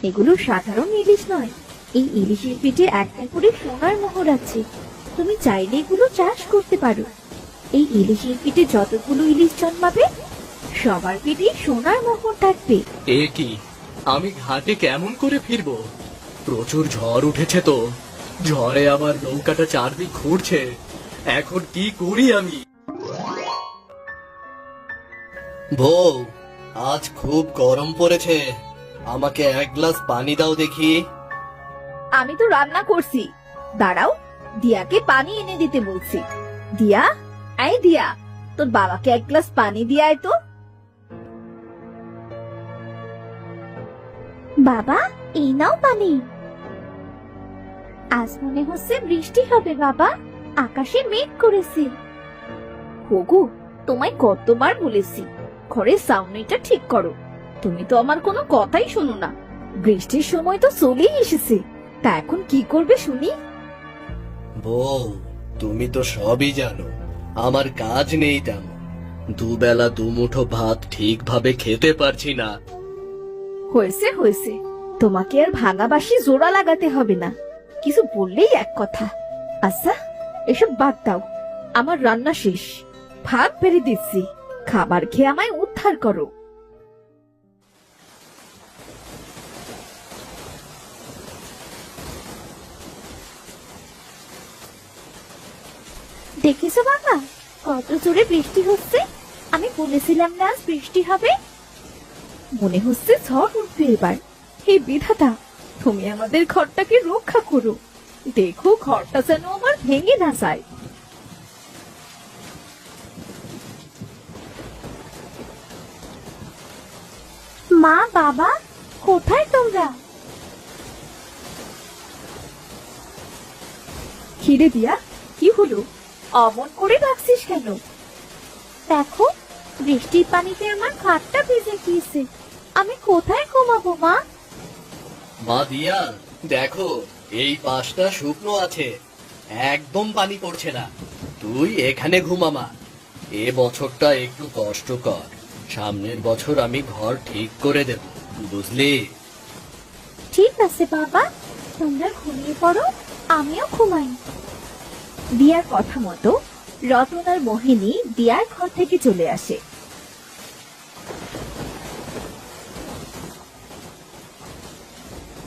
এগুলো সাধারণ ইলিশ নয়, এই ইলিশের পেটে একটা করে সোনার মোহর আছে। তুমি চাইলে এগুলো চাষ করতে পারো। এই ইলিশের পেটে যতগুলো ইলিশ জন্মাবে সবার পেটে সোনার মোহর থাকবে। এ কি, আমি ঘাটে কেমন করে ফিরবো? প্রচুর ঝড় উঠেছে তো, ঝড়ে আমার নৌকাটা চারদিক ঘুরছে। এখন কি করি আমি? বউ, আজ খুব গরম পড়েছে, আমাকে এক গ্লাস পানি দাও দেখি। আমি তো রান্না করছি, দাঁড়াও, দিয়াকে পানি এনে দিতে বলছি। দিয়া, এই দিয়া, তোর বাবাকে এক গ্লাস পানি দিয়ে আয় তো। বাবা, এই নাও পানি। আজ মনে হচ্ছে বৃষ্টি হবে বাবা, আকাশে মেঘ করেছে। ওগো, তোমায় কতবার বলেছি ঘরের সাউন্ডটা ঠিক করো, তুমি তো আমার কোনো কথাই শোনো না। বৃষ্টির সময় তো চলেই এসেছে, তা এখন কি করবে শুনি? বউ, তুমি তো সবই জানো, আমার কাজ নেই তেমন। দুবেলা দুমুঠো ভাত ঠিকভাবে খেতে পারছি না। হয়েছে হয়েছে, তোমাকে আর ভাঙা বাঁশি জোড়া লাগাতে হবে না, কিছু বললেই এক কথা। আচ্ছা, এসব বাদ দাও, আমার রান্না শেষ, ভাত বেড়ে দিচ্ছি, খাবার খেয়ে আমায় উদ্ধার করো। দেখেছো বাবা, কত জোরে বৃষ্টি হচ্ছে? আমি বলেছিলাম না আজ বৃষ্টি হবে। মনে হচ্ছে ঝড় উঠবে এবার। হে বিধাতা, তুমি আমাদের ঘরটাকে রক্ষা করো, দেখো ঘরটা যেন আমার ভেঙে না যায়। মা, বাবা, কোথায় তোমরা? খিরে দিয়া, কি হলো? অমন করে ডাকছিস কেন? দেখো, বৃষ্টির পানিতে আমার খাটটা ভিজে গিয়েছে, আমি কোথায় ঘুমাবো মা? মা দিয়া, দেখো, এই পাশটা শুকনো আছে, একদম পানি পড়ছে না। তুই এখানে ঘুমামা। এ বছরটা একটু কষ্ট কর, সামনের বছর আমি ঘর ঠিক করে দেব, বুঝলি? ঠিক আছে বাবা, তোমরা ঘুমিয়ে পড়ো, আমিও ঘুমাই। দিয়ার কথা মতো রতন আর মোহিনী দিয়ার ঘর থেকে চলে আসে।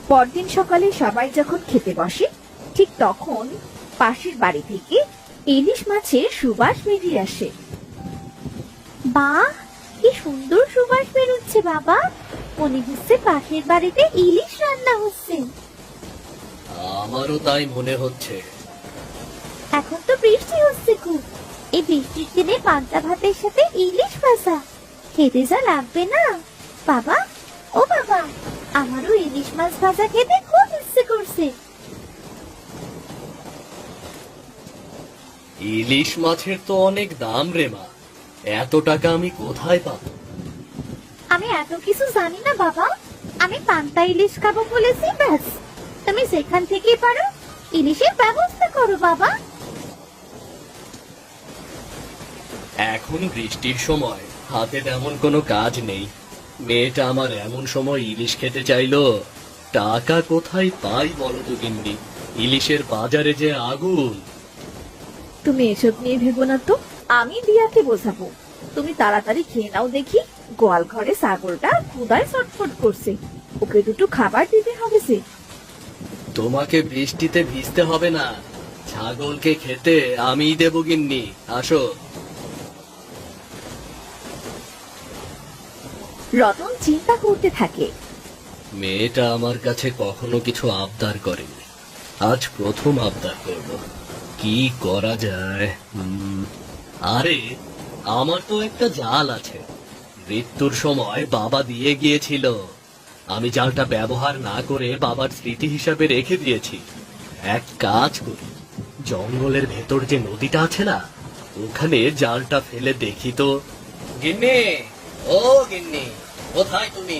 পরদিন সকালে সবাই যখন খেতে বসে, ঠিক তখন পাশের বাড়ি থেকে ইলিশ মাছের সুবাস বেরিয়ে আসে। বাহ, কি সুন্দর সুবাস বেরোচ্ছে বাবা, মনে হচ্ছে পাশের বাড়িতে ইলিশ রান্না হচ্ছে। আমারও তাই মনে হচ্ছে। এখন তো বৃষ্টি হচ্ছে খুব, এই বৃষ্টির দিনে পান্তা ভাতের সাথে ইলিশ ভাজা খেতে যা লাগবে না বাবা। ও বাবা, আমারও ইলিশ মাছ ভাজা খেতে খুব ইচ্ছে করছে। ইলিশ মাছের তো অনেক দাম রে মা, এত টাকা আমি কোথায় পাবো? আমি এত কিছু জানি না বাবা, আমি পান্তা ইলিশ খাবো বলেছি ব্যাস। তুমি সেখান থেকে পারো ইলিশের ব্যবস্থা করো বাবা। এখন বৃষ্টির সময়, হাতে তেমন কোনো কাজ নেই। মেয়েটা আমার এমন সময় ইলিশ খেতে চাইলো, টাকা কোথায় পাই বলো তো গিন্নি? ইলিশের বাজারে যে আগুন। তুমি এসব নিয়ে ভেবো না তো, আমি দিয়াকে বোঝাবো। তুমি তাড়াতাড়ি খেয়ে নাও দেখি, গোয়াল ঘরে ছাগলটা ক্ষুধায় ছটফট করছে, ওকে দুটো খাবার দিতে হবে। সে তোমাকে বৃষ্টিতে ভিজতে হবে না, ছাগলকে খেতে আমিই দেবো গিন্নি, আসো। রতন চিন্তা করতে থাকে। মেয়েটা আমার কাছে কখনো কিছু আবদার করেনি, আজ প্রথম আবদার করব। কি করা যায়? আরে, আমার তো একটা জাল আছে, মৃত্যুর সময় বাবা দিয়ে গিয়েছিল। আমি জালটা ব্যবহার না করে বাবার স্মৃতি হিসাবে রেখে দিয়েছি। এক কাজ করি, জঙ্গলের ভেতর যে নদীটা আছে না, ওখানে জালটা ফেলে দেখি তো। গিন্নি, ও গিন্নি, কোথায় তুমি?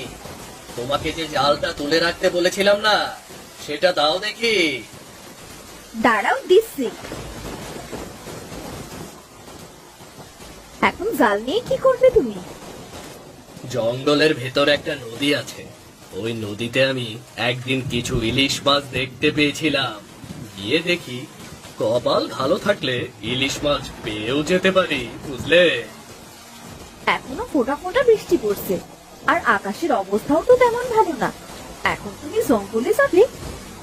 তোমাকে যে জালটা তুলে রাখতে বলেছিলাম না, সেটা দাও দেখি। দাঁড়াও, দিচ্ছি। এখন জাল নিয়ে কি করবে তুমি? জঙ্গলের ভেতর একটা নদী আছে, ওই নদীতে আমি একদিন কিছু ইলিশ মাছ দেখতে পেয়েছিলাম। গিয়ে দেখি কপাল ভালো থাকলে ইলিশ মাছ পেয়েও যেতে পারি, বুঝলে? এখনো ফোঁটা ফোঁটা বৃষ্টি পড়ছে, আর আকাশের অবস্থাও তো তেমন ভালো না। এখন তুমি জঙ্গলে যাবে?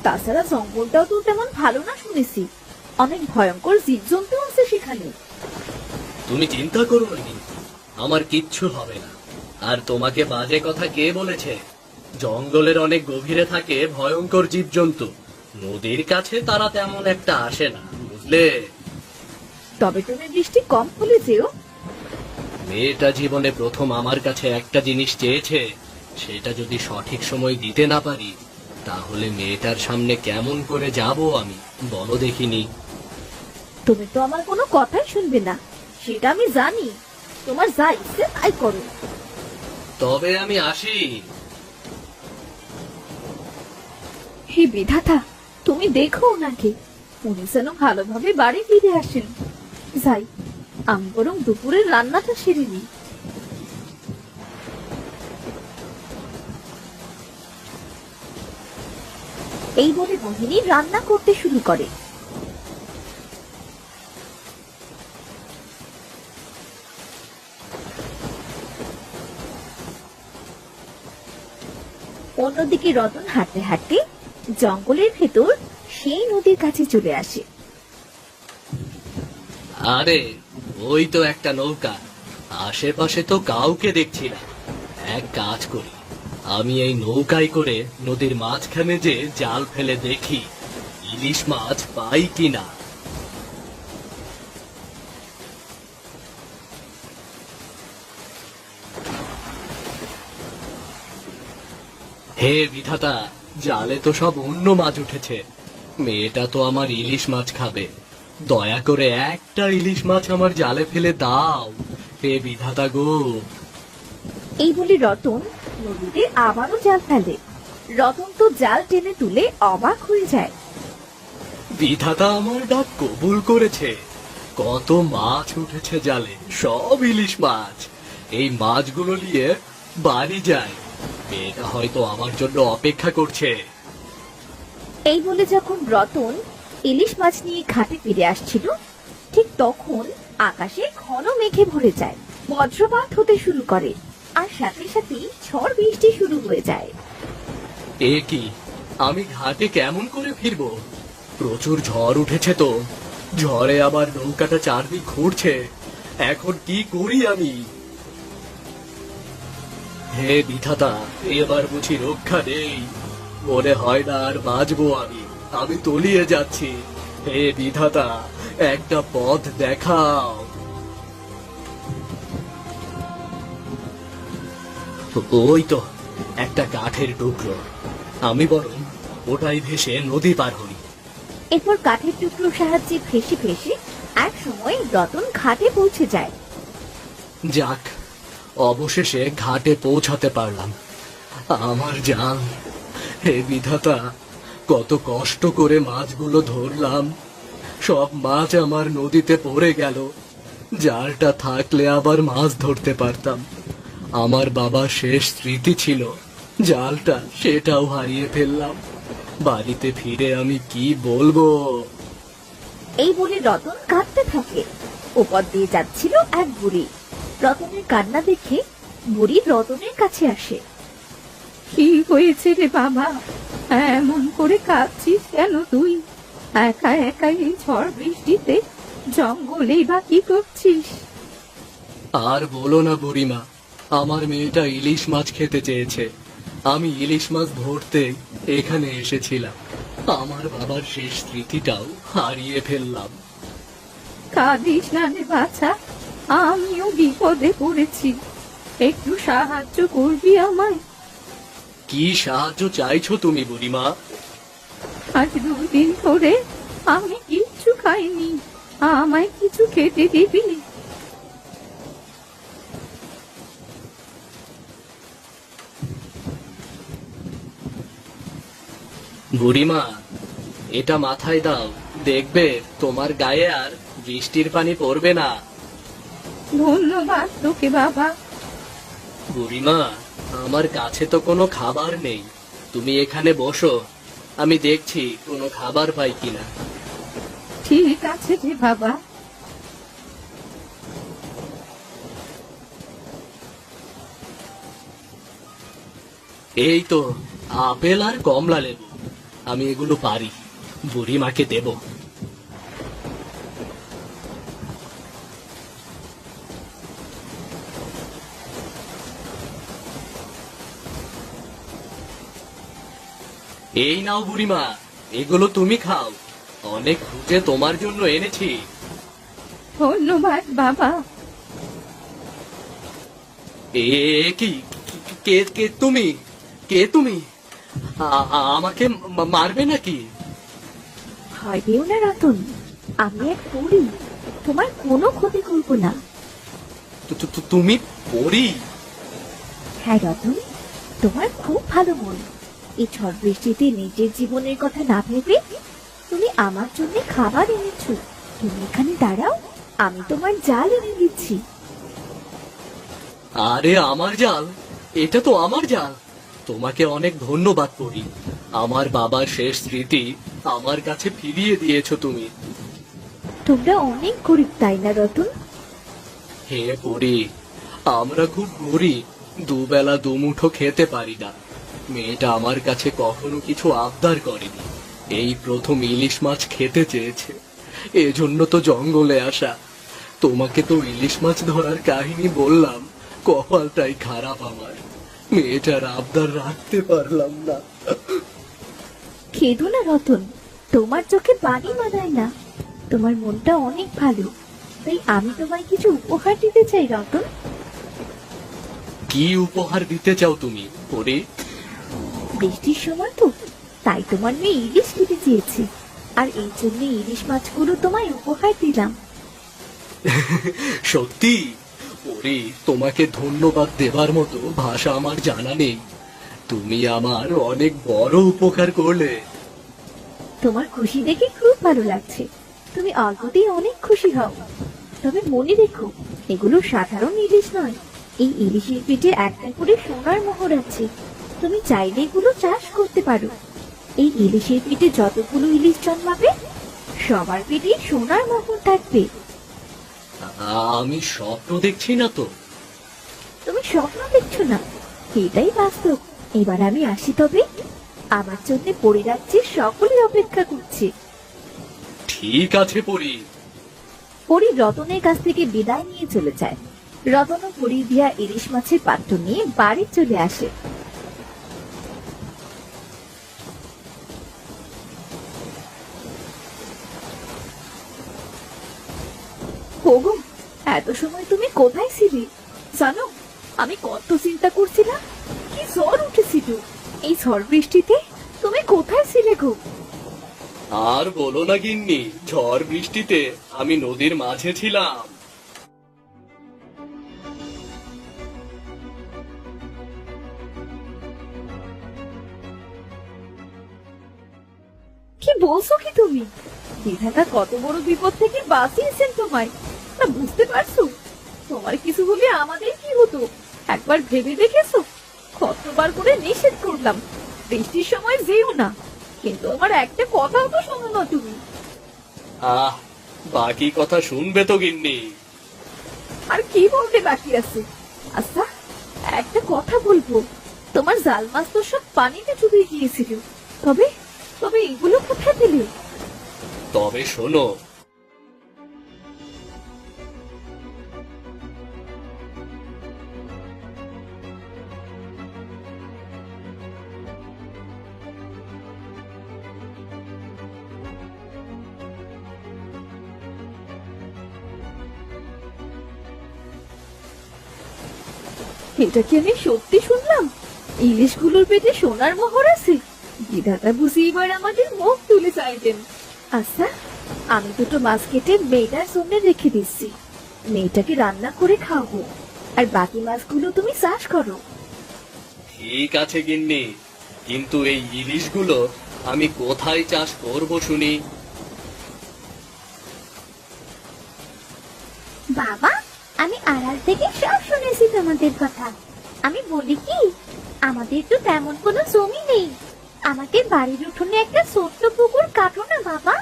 তাছাড়া জঙ্গলটাও তো তেমন ভালো না শুনেছি, অনেক ভয়ঙ্কর জীবজন্তু আছে সেখানে। তুমি চিন্তা করো না, আমার কিচ্ছু হবে না। আর তোমাকে বাজে কথা কে বলেছে? জঙ্গলের অনেক গভীরে থাকে ভয়ঙ্কর জীবজন্তু, নদীর কাছে তারা তেমন একটা আসে না, বুঝলে? তবে তুমি বৃষ্টি কম হলে যেও। মেয়েটা জীবনে প্রথম আমার কাছে একটা জিনিস চেয়েছে, সেটা যদি সঠিক সময় দিতে না পারি তাহলে মেয়েটার সামনে কেমন করে যাব আমি, বলো দেখিনি? তুমি তো আমার কোনো কথাই শুনবে না, সেটা আমি জানি। তোমার যা ইচ্ছে তাই করো। তবে আমি আসি। হে বিধাতা, তুমি দেখো ওনাকে, উনি যেন ভালোভাবে বাড়ি ফিরে আসেন। যাই, আমি বরং দুপুরের রান্নাটা সেরে নিই। এই বলে মোহিনী রান্না করতে শুরু করে। অন্যদিকে রতন হাঁটতে হাঁটতে জঙ্গলের ভেতর সেই নদীর কাছে চলে আসে। আরে, ওই তো একটা নৌকা, আশেপাশে তো কাউকে দেখছি না। এক কাজ করি, আমি এই নৌকায় করে নদীর মাঝখানে যে জাল ফেলে দেখি ইলিশ মাছ পাই কিনা। হে বিধাতা, জালে তো সব অন্য মাছ উঠেছে। মেয়েটা তো আমার ইলিশ মাছ খাবে, দয়া করে একটা ইলিশ মাছ আমার জালে ফেলে দাও, হে বিধাতা গো। এই বলে রতন নদীতে আবারও জাল ফেলে। রতন তো জাল টেনে তুলে অবাক হয়ে যায়। বিধাতা আমার ডাক কবুল করেছে, কত মাছ উঠেছে জালে, সব ইলিশ মাছ। এই মাছগুলো নিয়ে বাড়ি যায়, মেয়েটা হয়তো আমার জন্য অপেক্ষা করছে। এই বলে যখন রতন ইলিশ মাছ নিয়ে ঘাটে ফিরে আসছিল, ঠিক তখন আকাশে ঘন মেঘে ভরে যায়, বজ্রপাত হতে শুরু করে, আর সাথে সাথে ঝড় বৃষ্টি শুরু হয়ে যায়। এ কি, আমি ঘাটে কেমন করে ফিরবো? প্রচুর ঝড় উঠেছে তো, ঝড়ে আবার নৌকাটা চারদিক ঘুরছে। এখন কি করি আমি? হে বিধাতা, এবার বুঝি রক্ষা নেই, মনে হয় না আর বাঁচবো আমি। আমি তলিয়ে যাচ্ছি, হে বিধাতা, একটা পথ দেখাও। ওই তো একটা কাঠের টুকরো, আমি বরং ওটাই ভেসে নদী পার হই। এরপর কাঠের টুকরোর সাহায্যে ভেসে ভেসে এক সময় রতন ঘাটে পৌঁছে যায়। যাক, অবশেষে ঘাটে পৌঁছাতে পারলাম। আমার জাল, হে বিধাতা, কত কষ্ট করে মাছগুলো ধরলাম, সব মাছ আমার নদীতে পড়ে গেল। জালটা থাকলে আবার মাছ ধরতে পারতাম। আমার বাবার শেষ স্মৃতি ছিল জালটা, সেটাও হারিয়ে ফেললাম। বাড়িতে ফিরে আমি কি বলবো? এই বলে রতন কাঁদতে থাকে। ওপর দিয়ে যাচ্ছিল এক বুড়ি। রতনের কান্না দেখে বুড়ি রতনের কাছে আসে। কি হয়েছে রে বাবা, এমন করে কাঁদছিস কেন তুই? একা একা এই ঝড় বৃষ্টিতে জঙ্গলেই বা কি করছিস? আর বলো না বুড়িমা, আমার মেয়েটা ইলিশ মাছ খেতে চেয়েছে। আমি ইলিশ মাছ ধরতে এখানে এসেছিলাম, আমার বাবার শেষ স্মৃতিটাও হারিয়ে ফেললাম। কাঁদিস না রে বাছা, আমিও বিপদে পড়েছি, একটু সাহায্য করবি আমায়? কি সাহায্য চাইছো তুমি বুড়িমা? আজ 2 দিন ধরে আমি কিচ্ছু খাইনি, আমায় কিছু খেতে দিবি? বুড়িমা, এটা মাথায় দাও, দেখবে তোমার গায়ে আর বৃষ্টির পানি পড়বে না। ধন্যবাদ তোকে বাবা। বুড়িমা, আমার কাছে তো কোনো খাবার নেই, তুমি এখানে বসো, আমি দেখছি কোনো খাবার পাই কিনা। ঠিক আছে রে বাবা। এই তো আপেল আর কমলা লেবু, আমি এগুলো পারি, বুড়িমাকে দেব। এই নাও বুড়িমা, এগুলো তুমি খাও, অনেক খুঁজে তোমার জন্য এনেছি। ধন্যবাদ বাবা। এ কি, কে কে তুমি, কে তুমি? আমাকে মারবে নাকি? ভয় পেও না রতন, আমি এক পরী, তোমার কোনো ক্ষতি করবো না। তুমি পড়ি? হ্যাঁ রতন, তোমার খুব ভালো মন। এই ঝড় বৃষ্টিতে নিজের জীবনের কথা না ভেবে তুমি আমার জন্য খাবার এনেছো। তুমি এখানে দাঁড়াও, আমি তোমার জাল এনে দিচ্ছি। আরে আমার জাল, এটা তো আমার জাল। তোমাকে অনেক ধন্যবাদ পড়ি, আমার বাবার শেষ স্মৃতি আমার কাছে ফিরিয়ে দিয়েছো তুমি। তোমরা অনেক গরিব তাই না রতন? হে পড়ি, আমরা খুব গরিব, দুবেলা দুমুঠো খেতে পারি না। মেয়েটা আমার কাছে কখনো কিছু আবদার করেনি, এই প্রথম ইলিশ মাছ খেতে চেয়েছে, এজন্য তো জঙ্গলে আসা। তোমাকে তো ইলিশ মাছ ধরার কাহিনী বললাম, কপালটাই খারাপ আমার, মেয়েটার আবদার রাখতে পারলাম না। খেদো না রতন, তোমার চোখে পানি মানায় না। তোমার মনটা অনেক ভালো, তাই আমি তোমায় কিছু উপহার দিতে চাই রতন। কি উপহার দিতে চাও তুমি পড়ি? বৃষ্টির সময় তো, তাই তোমার মেয়ে ইলিশ খেতে চেয়েছে, আর এই জন্য ইলিশ মাছগুলো তোমায় উপহার দিলাম। সত্যি পড়ি, তোমাকে ধন্যবাদ দেবার মতো ভাষা আমার জানা নেই, তুমি আমার অনেক বড় উপকার করলে। তোমার খুশি দেখে খুব ভালো লাগছে, তুমি অল্পতেই অনেক খুশি হও। তবে মনে রেখো, এগুলো সাধারণ ইলিশ নয়, এই ইলিশের পেটে একটা করে সোনার মোহর আছে। তুমি চাইলে এগুলো চাষ করতে পারো। এই ইলিশের পেটে যতগুলো ইলিশ জন্মাবে, সবার পেটে সোনার মোহর থাকবে। আমি স্বপ্ন দেখছি না তো? তুমি স্বপ্ন দেখছো না, এটাই বাস্তব। এবার আমি আসি তবে, আমার জন্য পরিরাজ্যের সকলে অপেক্ষা করছে। ঠিক আছে পড়ি। পরি রতনের কাছ থেকে বিদায় নিয়ে চলে যায়। রতন ও পরি দিয়া ইলিশ মাছের পাত্র নিয়ে বাড়ি চলে আসে। ওগো, এত সময় তুমি কোথায় ছিলে? জানো, আমি কত চিন্তা করছিলাম, কি ঝড় উঠেছিল। এই ঝড় বৃষ্টিতে তুমি কোথায় ছিলে গো? আর বলো না গিন্নি, ঝড় বৃষ্টিতে আমি নদীর মাঝে ছিলাম। কি বলছো কি তুমি? বিধাতা কত বড় বিপদ থেকে বাঁচিয়েছেন তোমায়, তা বুঝতে পারছো? তোমার কিছু হলে আমাদের কি হতো একবার ভেবে দেখেছো? কতবার করে নিষেধ করলাম বৃষ্টির সময় যেও না, কিন্তু আমার একটা কথাও তো শোনো না তুমি। আহ, বাকি কথা শুনবে তো গিন্নি? আর কি বলতে বাকি আছে? আচ্ছা, একটা কথা বলবো, তোমার জাল মাছ তো সব পানিতে ডুবে গিয়েছিল, তবে তবে এগুলো কোথায় পেলে? তবে শোনো, এটা কি আমি সত্যি শুনলাম? ইলিশগুলোর পেটে সোনার মোহর আছে? বিধাতা বুঝি এবার আমাদের মুখ তুলে চাইবেন। আচ্ছা, আমি দুটো মাছ কেটে মেয়েটার সামনে রেখে দিচ্ছি, মেয়েটাকে রান্না করে খাওয়াবো, আর বাকি মাছগুলো তুমি চাষ করো। ঠিক আছে গিন্নি, কিন্তু এই ইলিশগুলো আমি কোথায় চাষ করব শুনি? বাবা, আমি আড়াল থেকে সব শুনেছি তোমাদের কথা। আমি বলি কি, আমাদের তো তেমন কোনো জমি নেই। আমাদের বাড়ির উঠোনে একটা ছোট্ট পুকুর কাটো না বাবা,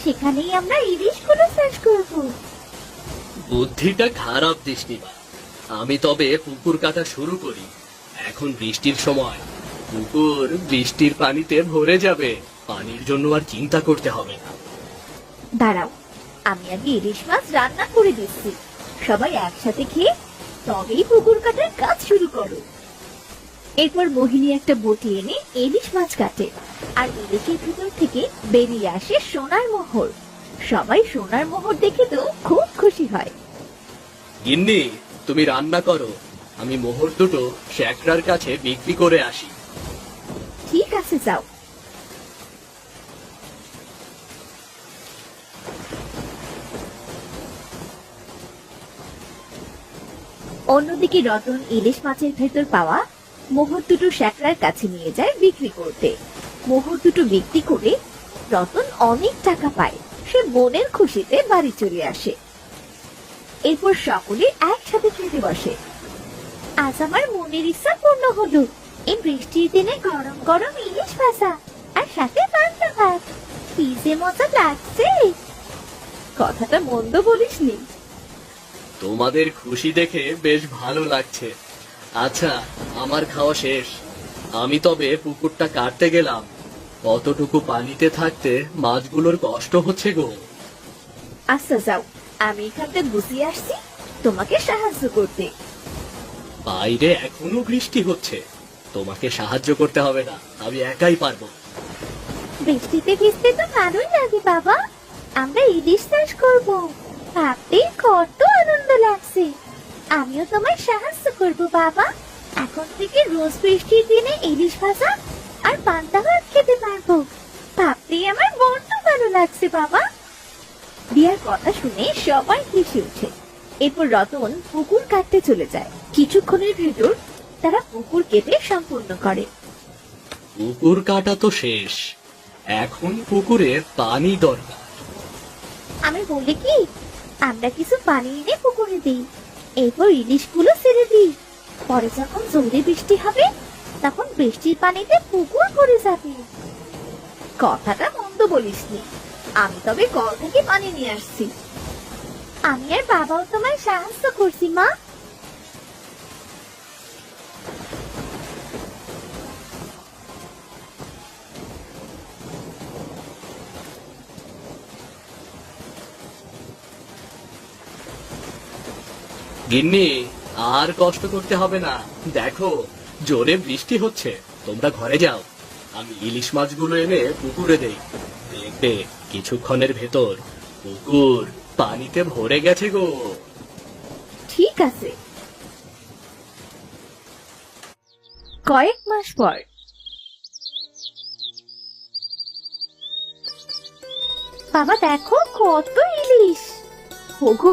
সেখানেই আমরা ইলিশগুলো চাষ করবো। বুদ্ধিটা খারাপ দিসনি মা। আমি তবে পুকুর কাটা শুরু করি। এখন বৃষ্টির সময়, পুকুর বৃষ্টির পানিতে ভরে যাবে। পানির জন্য আর চিন্তা করতে হবে না। দাঁড়াও, আমি আগে ইলিশ মাছ রান্না করে দিচ্ছি। সবাই একসাথে খেয়ে তবেই পুকুর কাটার কাজ শুরু করো। এরপর মোহিনী একটা বটি এনে ইলিশ মাছ কাটে, আর ইলিশের ভিতর থেকে বেরিয়ে আসে সোনার মোহর। সবাই সোনার মোহর দেখে তো খুব খুশি হয়। গিন্নি, তুমি রান্না করো, আমি মোহর দুটো শ্যাকরার কাছে বিক্রি করে আসি। ঠিক আছে, যাও। অন্যদিকে রতন ইলিশ মাছের ভেতর পাওয়া মোহর দুটো শ্যাকরার কাছে নিয়ে যায় বিক্রি করতে। মোহর দুটো বিক্রি করে রতন অনেক টাকা পায়। সে মনের খুশিতে বাড়ি চলে আসে। এরপর সকলে একসাথে খেতে বসে। আজ আমার মনের ইচ্ছা পূর্ণ হলো। এই বৃষ্টির দিনে গরম গরম ইলিশ ভাজা আর সাথে পান্তা ভাত, কি যে মজা লাগছে। কথাটা মন্দ বলিসনি। তোমাদের খুশি দেখে বেশ ভালো লাগছে। আচ্ছা, আমার খাওয়া শেষ। আমি তবে পুকুরটা কাটতে গেলাম। কতটুকু পানিতে থাকতে মাছগুলোর কষ্ট হচ্ছে গো। আচ্ছা, যাও, আমি এখানটা গুছিয়ে আসছি তোমাকে সাহায্য করতে। বাইরে এখনো বৃষ্টি হচ্ছে, তোমাকে সাহায্য করতে হবে না, আমি একাই পারবো। বৃষ্টিতে ভিজতে তো ভালোই লাগে বাবা। আমরা ইলিশ চাষ করব, ভাবতে কত আনন্দ লাগছে। আমিও তোমায় সাহায্য করব বাবা। এখন থেকে রোজ বৃষ্টির দিনে ইলিশ ভাজা আর পান্তা ভাত খেতে পারবো। ভাবতেই আমার বড্ড ভালো লাগছে বাবা। দিয়ার কথা শুনে সবাই হেসে ওঠে। এরপর রতন পুকুর কাটতে চলে যায়। কিছুক্ষণের ভেতর তারা পুকুর কেটে সম্পূর্ণ করে। পুকুর কাটা তো শেষ, এখন পুকুরে পানি দরকার। আমি বলি কি, আমরা কিছু পানি এনে পুকুরে দিই, এরপর ইলিশগুলো ছেড়ে দিই। পরে যখন জোরে বৃষ্টি হবে তখন বৃষ্টির পানিতে পুকুর ভরে যাবে। কথাটা মন্দ বলিসনি। আমি তবে কল থেকে পানি নিয়ে আসছি। আমি আর বাবাও তোমায় সাহায্য করছি মা। গিন্নি, আর কষ্ট করতে হবে না। দেখো, জোরে বৃষ্টি হচ্ছে, তোমরা ঘরে যাও। আমি ইলিশ মাছগুলো এনে পুকুরে দেই। দেখবে কিছুক্ষণের ভেতর পুকুর পানিতে ভরে গেছে গো। ঠিক আছে। কয়েক মাস পর বাবা দেখো কত ইলিশ। ওগো,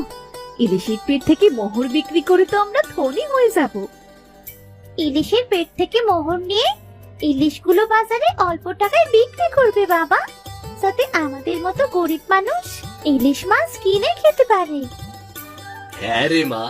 ইলিশের পেট থেকে মোহর বিক্রি করে তো আমরা ধনী হয়ে যাব। ইলিশের পেট থেকে মোহর নিয়ে ইলিশগুলো বাজারে অল্প টাকায় বিক্রি করবে বাবা, যাতে আমাদের মতো গরিব মানুষ ইলিশ মাছ কিনে খেতে পারে। হ্যাঁ রে মা,